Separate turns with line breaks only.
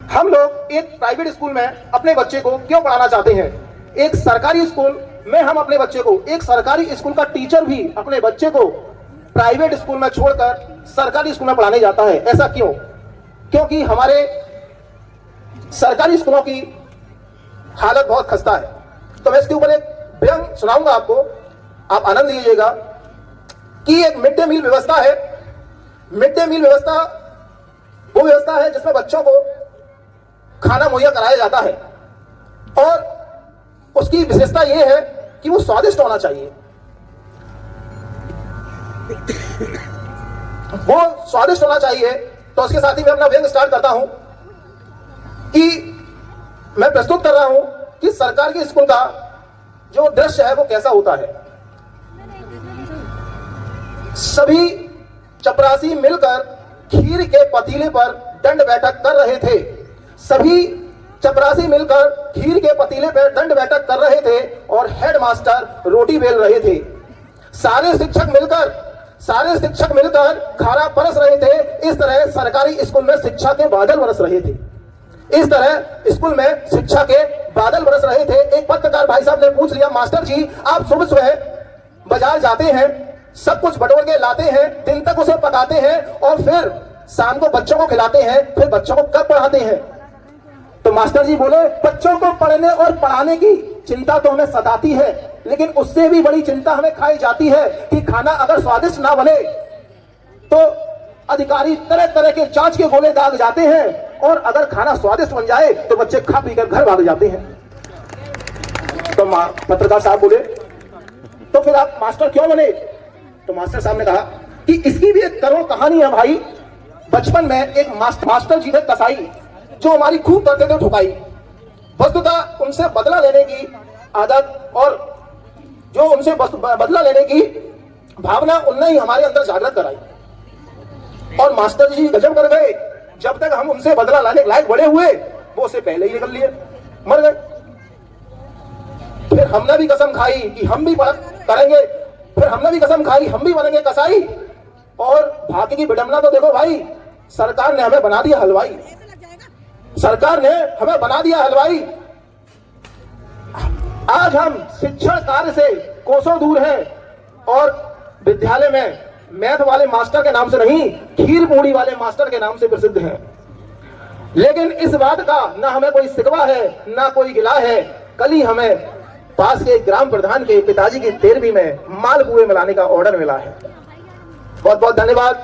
हम लोग एक प्राइवेट स्कूल में अपने बच्चे को क्यों पढ़ाना चाहते हैं? एक सरकारी स्कूल में हम अपने बच्चे को, एक सरकारी स्कूल का टीचर भी अपने बच्चे को प्राइवेट स्कूल में छोड़कर सरकारी स्कूल में पढ़ाने जाता है। ऐसा क्यों? क्योंकि हमारे सरकारी स्कूलों की हालत बहुत खस्ता है। तो मैं इसके ऊपर एक व्यंग सुनाऊंगा आपको, आप आनंद लीजिएगा कि एक मिड डे मील व्यवस्था है। मिड डे मील व्यवस्था वो व्यवस्था है जिसमें बच्चों को खाना मुहैया कराया जाता है और उसकी विशेषता यह है कि वो स्वादिष्ट होना चाहिए। वो स्वादिष्ट होना चाहिए। तो उसके साथ ही मैं अपना व्यंग स्टार्ट करता हूं कि मैं प्रस्तुत कर रहा हूं कि सरकार के स्कूल का जो दृश्य है वो कैसा होता है। सभी चपरासी मिलकर खीर के पतीले पर दंड बैठक कर रहे थे। सभी चपरासी मिलकर खीर के पतीले पर दंड बैठक कर रहे थे और हेडमास्टर रोटी बेल रहे थे। सारे शिक्षक मिलकर खाना परस रहे थे। इस तरह सरकारी स्कूल में शिक्षा के बादल बरस रहे थे। इस तरह स्कूल में शिक्षा के बादल बरस रहे थे। एक पत्रकार भाई साहब ने पूछ लिया, मास्टर जी आप सुबह सुबह बाजार जाते हैं, सब कुछ बटोर के लाते हैं, दिन तक उसे पकाते हैं और फिर शाम को बच्चों को खिलाते हैं, फिर बच्चों को कब पढ़ाते हैं? तो मास्टर जी बोले, बच्चों को पढ़ने और पढ़ाने की चिंता तो हमें सताती है, लेकिन उससे भी बड़ी चिंता हमें खाई जाती है कि खाना अगर स्वादिष्ट ना बने तो अधिकारी तरह तरह के जांच के गोले दाग जाते हैं और अगर खाना स्वादिष्ट बन जाए तो बच्चे खा पीकर घर भाग जाते हैं। तो पत्रकार साहब बोले, तो फिर आप मास्टर क्यों बने? तो मास्टर साहब ने कहा कि इसकी भी एक करुण कहानी है भाई। बचपन में एक मास्टर जी थे कसाई, जो हमारी खूब करते थे ठुकाई। वस्तुतः उनसे बदला लेने की आदत और जो उनसे बदला लेने की भावना उनने ही हमारे अंदर जागृत कराई और मास्टर जी गजब कर गए। जब तक हम उनसे बदला लाने के लायक बड़े हुए, वो उससे पहले ही निकल लिए, मर गए। फिर हमने भी कसम खाई कि हम भी करेंगे, फिर हमने भी कसम खाई हम भी बनेंगे कसाई। और भाग्य की विडंबना तो देखो भाई, सरकार ने हमें बना दिया हलवाई। सरकार ने हमें बना दिया हलवाई। आज हम शिक्षण कार्य से कोसों दूर हैं और विद्यालय में मैथ वाले मास्टर के नाम से नहीं, खीर पूड़ी वाले मास्टर के नाम से प्रसिद्ध हैं। लेकिन इस बात का ना हमें कोई शिकवा है ना कोई गिला है। कल ही हमें पास के ग्राम प्रधान के पिताजी की 13वीं में मालपुए मिलाने का ऑर्डर मिला है। बहुत बहुत धन्यवाद।